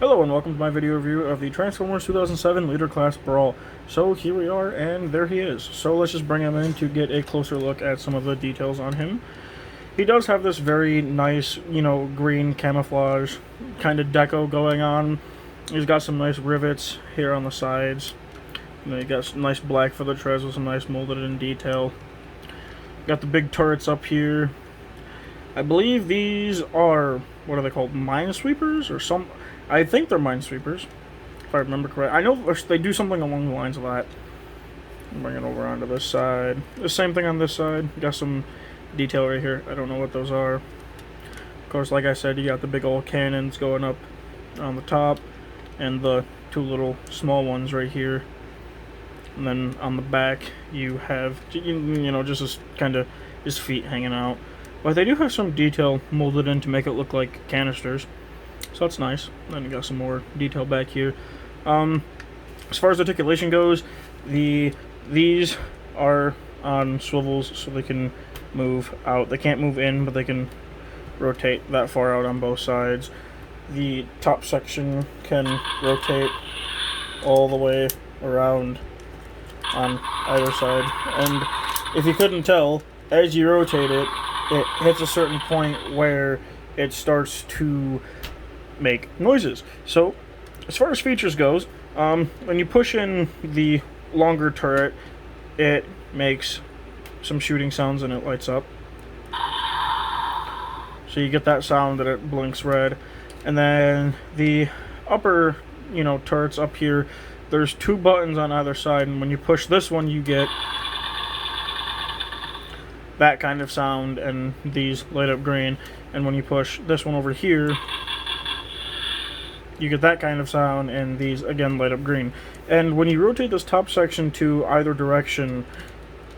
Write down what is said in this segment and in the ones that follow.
Hello and welcome to my video review of the Transformers 2007 Leader Class Brawl. So here we are, and there he is. So let's just bring him in to get a closer look at some of the details on him. He does have this very nice, green camouflage kind of deco going on. He's got some nice rivets here on the sides. You got some nice black for the treads with some nice molded in detail. Got the big turrets up here. I believe these are, what are they called, minesweepers or some... I think they're minesweepers, if I remember correctly. I know they do something along the lines of that. Bring it over onto this side. The same thing on this side. Got some detail right here. I don't know what those are. Of course, like I said, you got the big old cannons going up on the top, and the two little small ones right here. And then on the back, you have, just this kind of his feet hanging out. But they do have some detail molded in to make it look like canisters. So that's nice. Then you got some more detail back here. As far as articulation goes, these are on swivels so they can move out. They can't move in, but they can rotate that far out on both sides. The top section can rotate all the way around on either side. And if you couldn't tell, as you rotate it, it hits a certain point where it starts to make noises. So as far as features goes, when you push in the longer turret, it makes some shooting sounds and it lights up. So you get that sound that it blinks red. And then the upper, turrets up here, there's two buttons on either side, and when you push this one, you get that kind of sound, and these light up green. And when you push this one over here, you get that kind of sound, and these again light up green. And when you rotate this top section to either direction,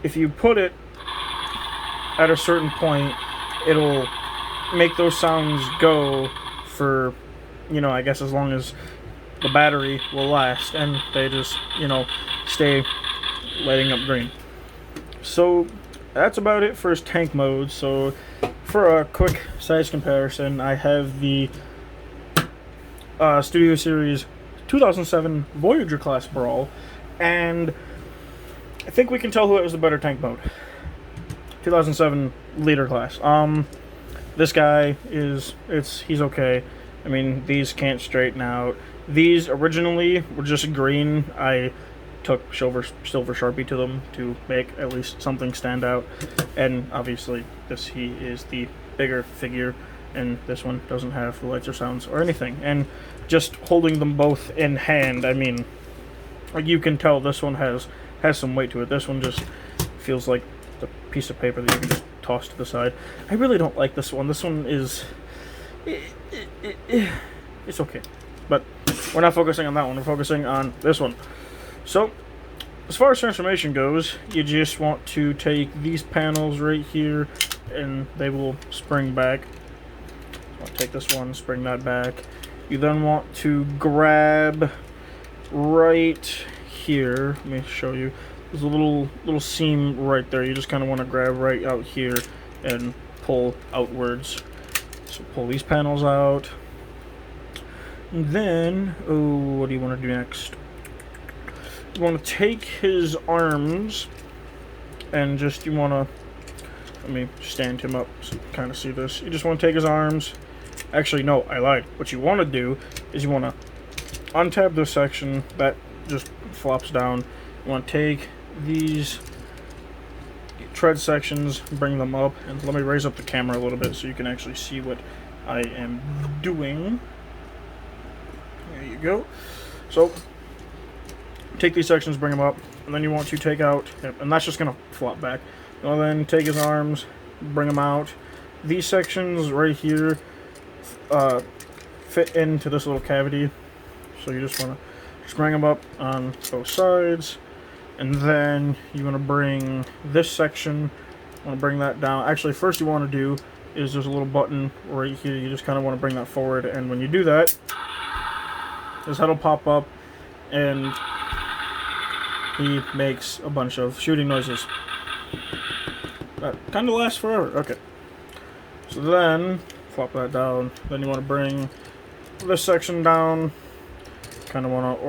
if you put it at a certain point, it'll make those sounds go for, I guess as long as the battery will last, and they just, stay lighting up green. So that's about it for his tank mode. So for a quick size comparison, I have the Studio Series 2007 Voyager class Brawl, and I think we can tell who has the better tank mode. 2007 Leader class. This guy he's okay. I mean, these can't straighten out. These originally were just green. I took silver Sharpie to them to make at least something stand out, and obviously he is the bigger figure, and this one doesn't have the lights or sounds or anything. And just holding them both in hand, I mean, you can tell this one has some weight to it. This one just feels like a piece of paper that you can just toss to the side. I really don't like this one. This one is... it's okay. But we're not focusing on that one. We're focusing on this one. So, as far as transformation goes, you just want to take these panels right here, and they will spring back. I'll take this one, spring that back. You then want to grab right here. Let me show you. There's a little seam right there. You just kind of want to grab right out here and pull outwards. So pull these panels out. And then, what do you want to do next? You want to take his arms and just, let me stand him up so you can kind of see this. You just want to take his arms. Actually, no, I lied. What you want to do is you want to untab this section that just flops down. You want to take these tread sections, bring them up, and let me raise up the camera a little bit so you can actually see what I am doing. There you go. So, take these sections, bring them up, and then you want to take out, and that's just going to flop back. And then take his arms, bring them out. These sections right here fit into this little cavity, so you just want to bring them up on both sides. And then you want to bring this section, bring that down. Actually, first you want to do is there's a little button right here. You just kind of want to bring that forward, and when you do that, his head will pop up, and he makes a bunch of shooting noises. That kind of lasts forever. Okay. So then, flop that down. Then you want to bring this section down. Kind of want to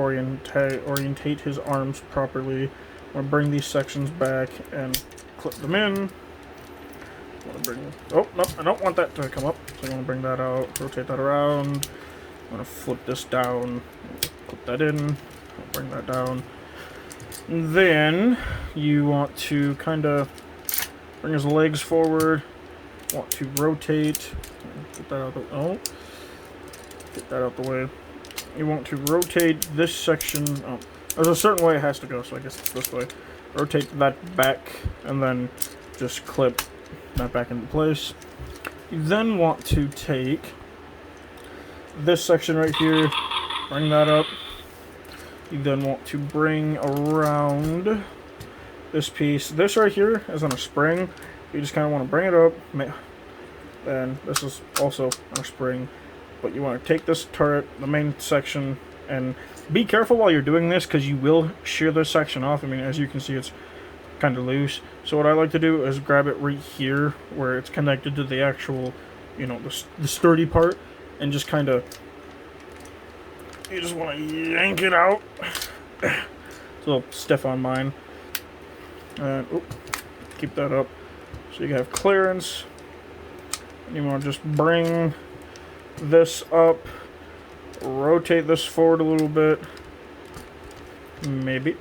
orientate his arms properly. I'm going to bring these sections back and clip them in. Oh, no, I don't want that to come up. So I want to bring that out, rotate that around. I'm going to flip this down, clip that in, I'll bring that down. And then you want to kind of bring his legs forward. Want to rotate. Get that out the way. You want to rotate this section. Oh, there's a certain way it has to go, so I guess it's this way. Rotate that back, and then just clip that back into place. You then want to take this section right here, bring that up. You then want to bring around this piece. This right here is on a spring. You just kind of want to bring it up. And this is also on a spring. But you want to take this turret, the main section, and be careful while you're doing this because you will shear this section off. I mean, as you can see, it's kind of loose. So what I like to do is grab it right here where it's connected to the actual, you know, the sturdy part, and just kind of, you just want to yank it out. It's a little stiff on mine. And keep that up so you can have clearance. And you want to just bring this up, rotate this forward a little bit. Maybe,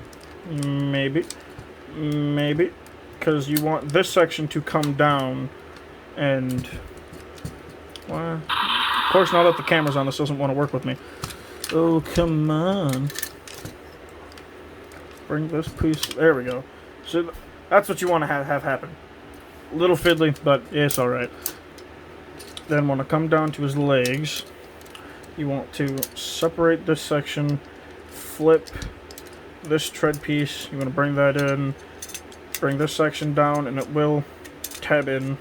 because you want this section to come down. And well, of course, now that the camera's on, this doesn't want to work with me. Oh, come on. Bring this piece. There we go. So that's what you want to have happen. A little fiddly, but it's alright. Then want to come down to his legs. You want to separate this section, flip this tread piece. You want to bring that in, bring this section down, and it will tab in.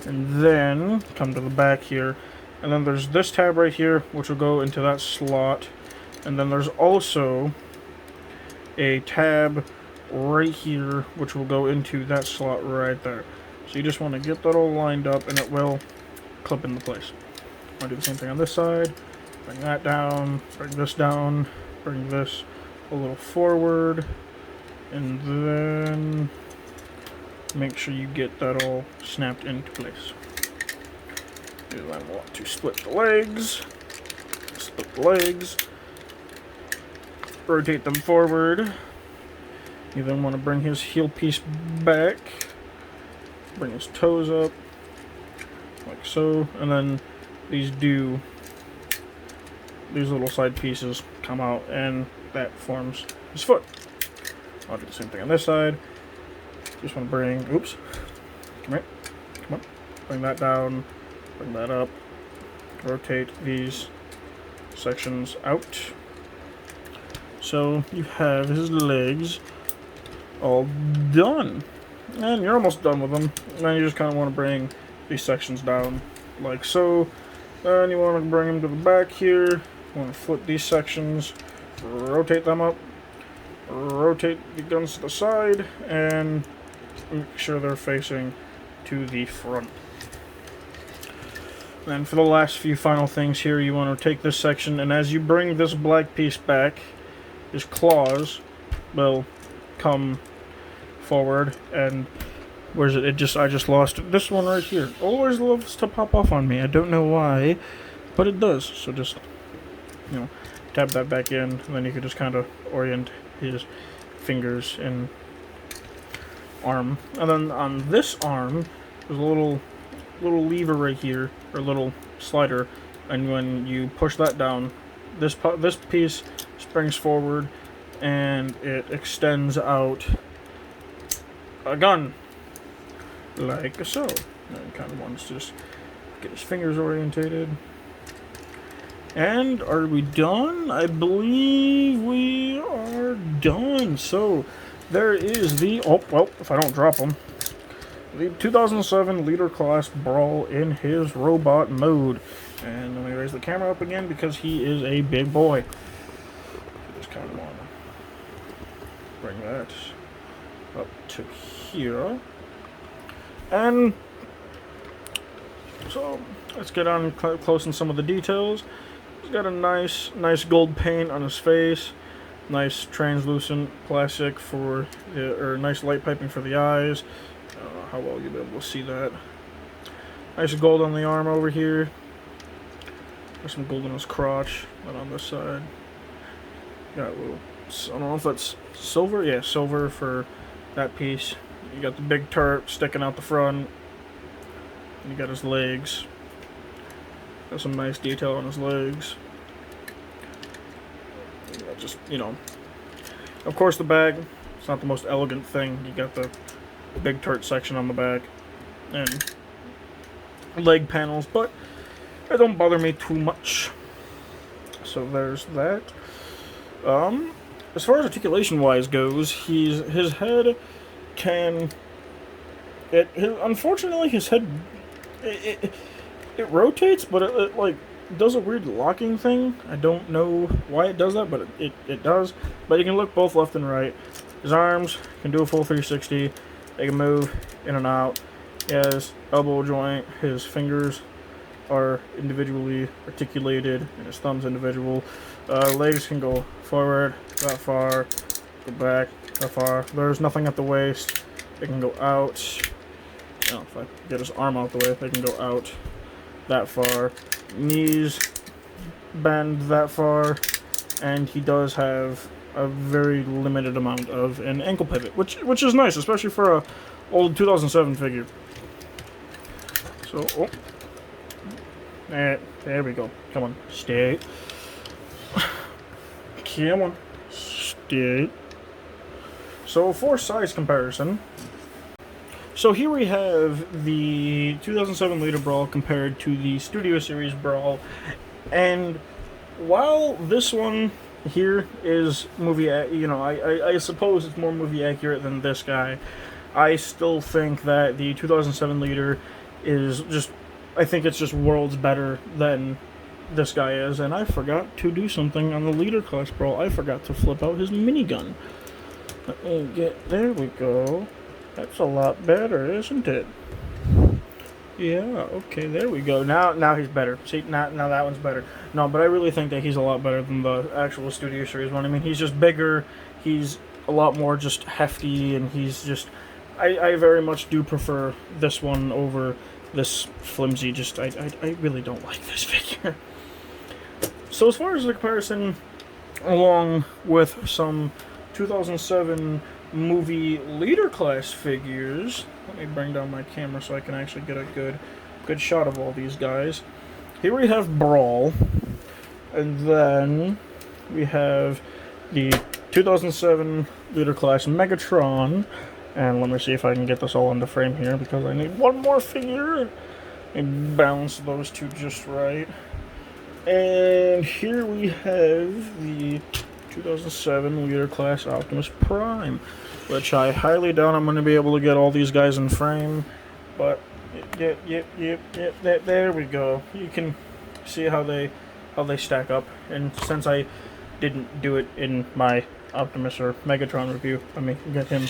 And then come to the back here. And then there's this tab right here, which will go into that slot. And then there's also a tab right here, which will go into that slot right there. So you just want to get that all lined up, and it will clip into place. I'll do the same thing on this side. Bring that down, bring this down, bring this a little forward, and then make sure you get that all snapped into place. You then want to split the legs, rotate them forward. You then want to bring his heel piece back, bring his toes up, like so, and then these little side pieces come out, and that forms his foot. I'll do the same thing on this side. Just want to bring, oops, come on, bring that down, bring that up, rotate these sections out. So you have his legs all done. And you're almost done with them. And then you just kind of want to bring these sections down like so. Then you want to bring them to the back here. You want to flip these sections, rotate them up, rotate the guns to the side, and make sure they're facing to the front. Then for the last few final things here, you want to take this section, and as you bring this black piece back, his claws will come forward, and where's it? I just lost it. This one right here. Always loves to pop off on me. I don't know why, but it does. So just, you know, tap that back in, and then you can just kind of orient his fingers and arm. And then on this arm, there's a little lever right here, or a little slider, and when you push that down, this piece springs forward, and it extends out a gun, like so. And kind of wants to just get his fingers orientated. And are we done? I believe we are done. So there is the, oh, well, if I don't drop them, the 2007 Leader Class Brawl in his robot mode. And let me raise the camera up again because he is a big boy. Just kind of want to bring that up to here. And so let's get on close in some of the details. He's got a nice gold paint on his face. Nice translucent plastic for, or nice light piping for the eyes. I don't know how well you'll be able to see that. Nice gold on the arm over here. There's some gold on his crotch, but on this side. Got a little, I don't know if that's silver. Yeah, silver for that piece. You got the big turret sticking out the front. And you got his legs. Got some nice detail on his legs. Just, you know, of course the bag, it's not the most elegant thing. You got the big turret section on the back and leg panels, but it don't bother me too much. So there's that. As far as articulation wise goes, his head can, unfortunately his head, it rotates, but it like does a weird locking thing. I don't know why it does that, but it does. But he can look both left and right. His arms can do a full 360. They can move in and out. He has elbow joint. His fingers are individually articulated, and his thumb's individual. Legs can go forward, that far, go back, that far. There's nothing at the waist. They can go out. Oh, if I get his arm out the way, they can go out that far. Knees bend that far, and he does have a very limited amount of an ankle pivot, which is nice, especially for a old 2007 figure. So, there we go. Come on, stay. Come on, stay. So for size comparison. So here we have the 2007 Leader Brawl compared to the Studio Series Brawl, and while this one here is movie, I suppose it's more movie accurate than this guy, I still think that the 2007 Leader is just, I think it's just worlds better than this guy is, and I forgot to do something on the Leader Class Brawl. I forgot to flip out his minigun. Let me get, there we go. That's a lot better, isn't it? Yeah, okay, there we go. Now he's better. See, now that one's better. No, but I really think that he's a lot better than the actual Studio Series one. I mean, he's just bigger, he's a lot more just hefty, and he's just... I very much do prefer this one over this flimsy, just... I really don't like this figure. So as far as the comparison, along with some 2007... movie Leader Class figures. Let me bring down my camera so I can actually get a good shot of all these guys. Here we have Brawl, and then we have the 2007 Leader Class Megatron, and let me see if I can get this all into frame here because I need one more figure and balance those two just right. And here we have the 2007 Leader Class Optimus Prime, which I highly doubt I'm going to be able to get all these guys in frame, but yep, there we go. You can see how they stack up, and since I didn't do it in my Optimus or Megatron review, let me get him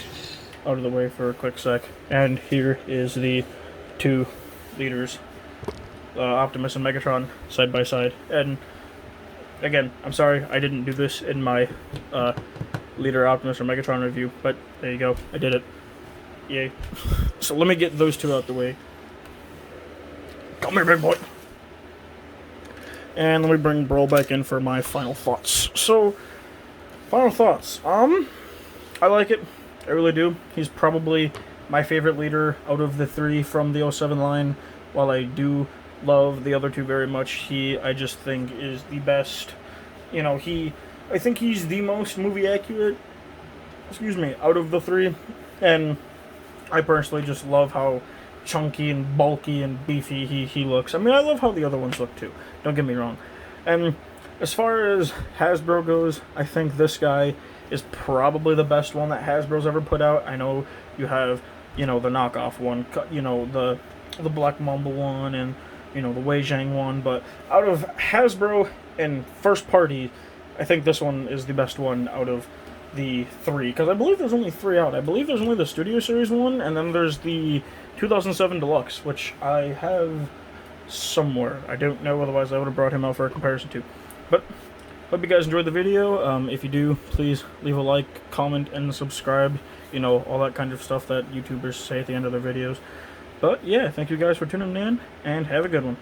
out of the way for a quick sec. And here is the two leaders, Optimus and Megatron, side by side, and again, I'm sorry I didn't do this in my Leader Optimus or Megatron review, but there you go, I did it. Yay. So let me get those two out the way. Come here, big boy. And let me bring Brawl back in for my final thoughts. So, final thoughts. I like it. I really do. He's probably my favorite leader out of the three from the 07 line. While I do love the other two very much, I just think is the best. You know, I think he's the most movie accurate, out of the three, and I personally just love how chunky and bulky and beefy he looks. I mean, I love how the other ones look too, don't get me wrong. And as far as Hasbro goes, I think this guy is probably the best one that Hasbro's ever put out. I know you have, the knockoff one, the Black Mamba one, and the Wei Zhang one, but out of Hasbro and first party, I think this one is the best one out of the three, because I believe there's only three out. I believe there's only the Studio Series one, and then there's the 2007 Deluxe, which I have somewhere. I don't know, otherwise I would have brought him out for a comparison too. Hope you guys enjoyed the video. If you do, please leave a like, comment, and subscribe. You know, all that kind of stuff that YouTubers say at the end of their videos. But yeah, thank you guys for tuning in, and have a good one.